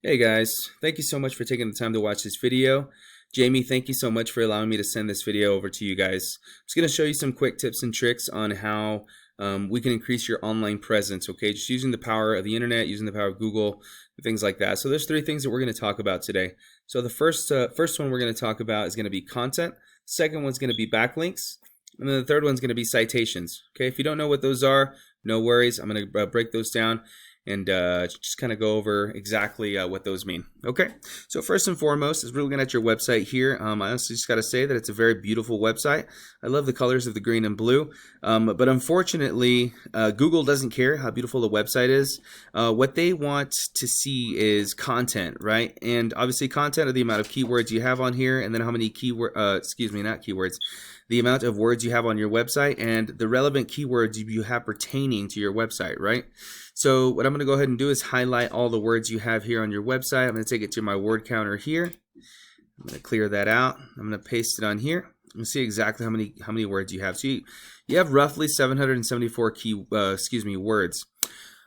Hey guys, thank you so much for taking the time to watch this video. Jamie, thank you so much for allowing me to send this video over to you guys. I'm just going to show you some quick tips and tricks on how we can increase your online presence, okay? Just using the power of the internet, using the power of Google, things like that. So there's three things that we're going to talk about today. So the first one we're going to talk about is going to be content. Second one's going to be backlinks. And then the third one's going to be citations, okay? If you don't know what those are, no worries. I'm going to break those down and just kind of go over exactly what those mean. Okay, so first and foremost, as we're looking at your website here, I honestly just got to say that it's a very beautiful website. I love the colors of the green and blue, but unfortunately, Google doesn't care how beautiful the website is. What they want to see is content, right? And obviously, content are the amount of keywords you have on here, and then how many the amount of words you have on your website and the relevant keywords you have pertaining to your website, right? So what I'm going to go ahead and do is highlight all the words you have here on your website. I'm going to take it to my word counter here. I'm going to clear that out. I'm going to paste it on here and see exactly how many words you have. So you have roughly 774 words.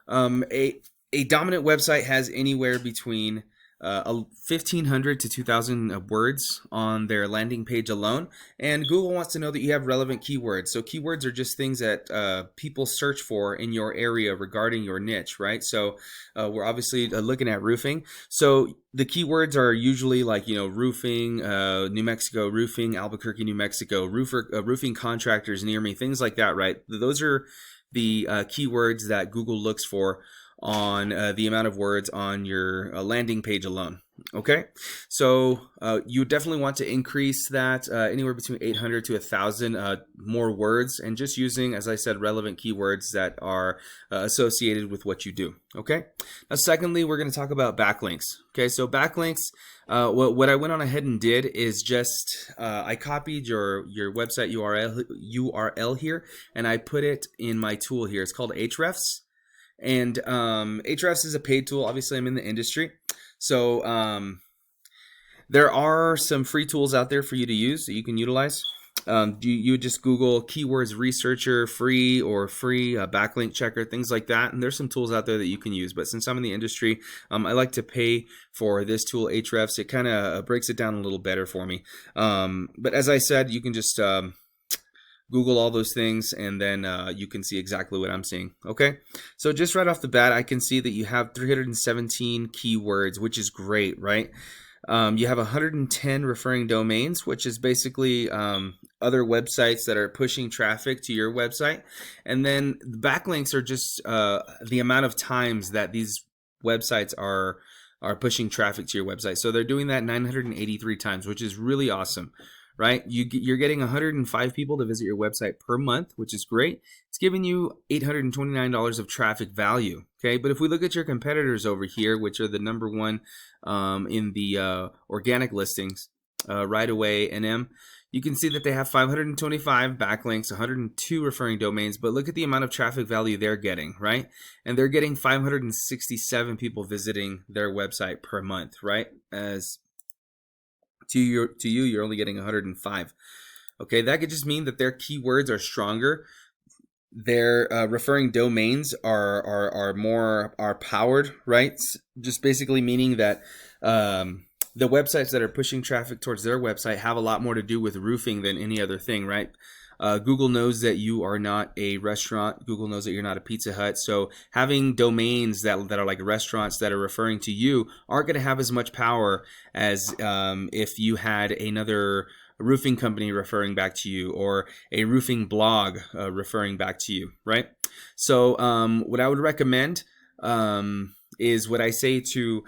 A dominant website has anywhere between 1,500 to 2,000 words on their landing page alone, and Google wants to know that you have relevant keywords. So keywords are just things that people search for in your area regarding your niche, right? So we're obviously looking at roofing. So the keywords are usually like, roofing, New Mexico, roofing, Albuquerque, New Mexico, roofing contractors near me, things like that, right? Those are the keywords that Google looks for on the amount of words on your landing page alone. Okay, so you definitely want to increase that anywhere between 800 to 1,000 more words, and just using, as I said, relevant keywords that are associated with what you do. Okay, now secondly, we're going to talk about backlinks. Okay, so backlinks, what I went on ahead and did is just I copied your website URL here, and I put it in my tool here. It's called Ahrefs. And Ahrefs is a paid tool. Obviously, I'm in the industry. So there are some free tools out there for you to use that you can utilize. You would just Google keywords researcher, free backlink checker, things like that. And there's some tools out there that you can use. But since I'm in the industry, I like to pay for this tool, Ahrefs. It kind of breaks it down a little better for me. But as I said, you can just Google all those things, and then you can see exactly what I'm seeing. Okay, so just right off the bat, I can see that you have 317 keywords, which is great, right? You have 110 referring domains, which is basically other websites that are pushing traffic to your website. And then the backlinks are just the amount of times that these websites are pushing traffic to your website. So they're doing that 983 times, which is really awesome. Right? You're getting 105 people to visit your website per month, which is great. It's giving you $829 of traffic value. Okay, but if we look at your competitors over here, which are the number one in the organic listings, Right Away, NM, you can see that they have 525 backlinks, 102 referring domains, but look at the amount of traffic value they're getting, right? And they're getting 567 people visiting their website per month, right? As to you, you're only getting 105. Okay, that could just mean that their keywords are stronger. Their referring domains are powered, right? Just basically meaning that the websites that are pushing traffic towards their website have a lot more to do with roofing than any other thing, right? Google knows that you are not a restaurant. Google knows that you're not a Pizza Hut. So having domains that are like restaurants that are referring to you aren't going to have as much power as if you had another roofing company referring back to you, or a roofing blog referring back to you, right? So what I would recommend is what I say to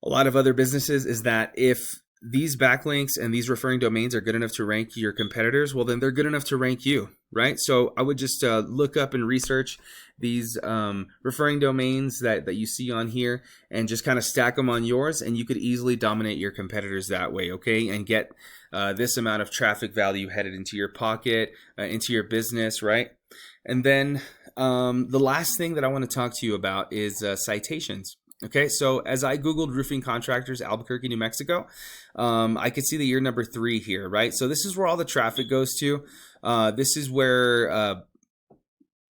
a lot of other businesses is that if these backlinks and these referring domains are good enough to rank your competitors, well, then they're good enough to rank you, right? So I would just look up and research these referring domains that you see on here, and just kind of stack them on yours, and you could easily dominate your competitors that way, okay? And get this amount of traffic value headed into your pocket, into your business, right? And then the last thing that I want to talk to you about is citations. Okay, so as I Googled roofing contractors, Albuquerque, New Mexico, I could see that you're number 3 here, right? So this is where all the traffic goes to. This is where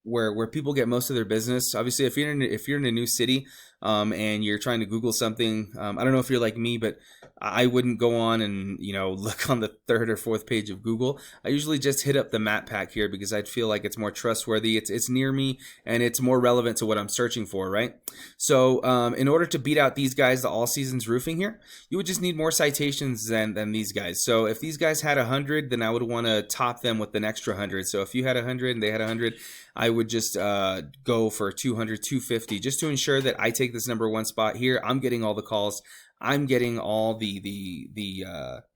where people get most of their business. Obviously, if you're in a new city, and you're trying to Google something, I don't know if you're like me, but I wouldn't go on and look on the third or fourth page of Google. I usually just hit up the map pack here because I feel like it's more trustworthy. It's near me and it's more relevant to what I'm searching for, right? So in order to beat out these guys, the All Seasons Roofing here, you would just need more citations than these guys. So if these guys had 100, then I would want to top them with an extra 100. So if you had 100 and they had 100, I would just go for 200, 250, just to ensure that I take this number one spot here. I'm getting all the calls. I'm getting all the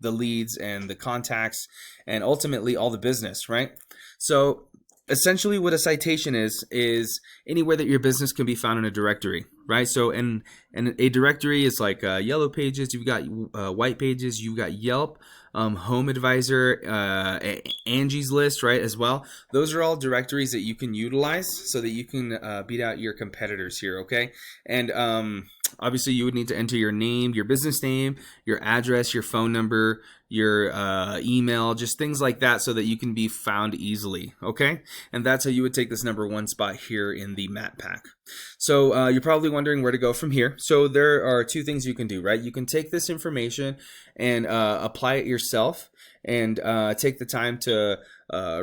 leads and the contacts and ultimately all the business, right? So essentially what a citation is anywhere that your business can be found in a directory, right? So and a directory is like yellow pages, you've got white pages, you've got Yelp, Home Advisor, Angie's List, right, as well. Those are all directories that you can utilize so that you can beat out your competitors here, okay? And obviously you would need to enter your name, your business name, your address, your phone number, your email, just things like that so that you can be found easily, okay? And that's how you would take this number one spot here in the map pack. So you're probably wondering where to go from here. So there are two things you can do, right? You can take this information and apply it yourself and take the time to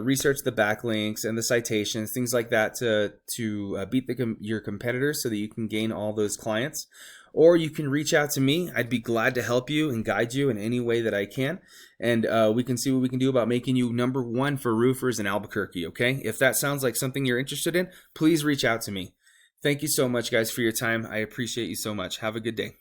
research the backlinks and the citations, things like that to beat your competitors so that you can gain all those clients. Or you can reach out to me. I'd be glad to help you and guide you in any way that I can. And we can see what we can do about making you number one for roofers in Albuquerque, okay? If that sounds like something you're interested in, please reach out to me. Thank you so much, guys, for your time. I appreciate you so much. Have a good day.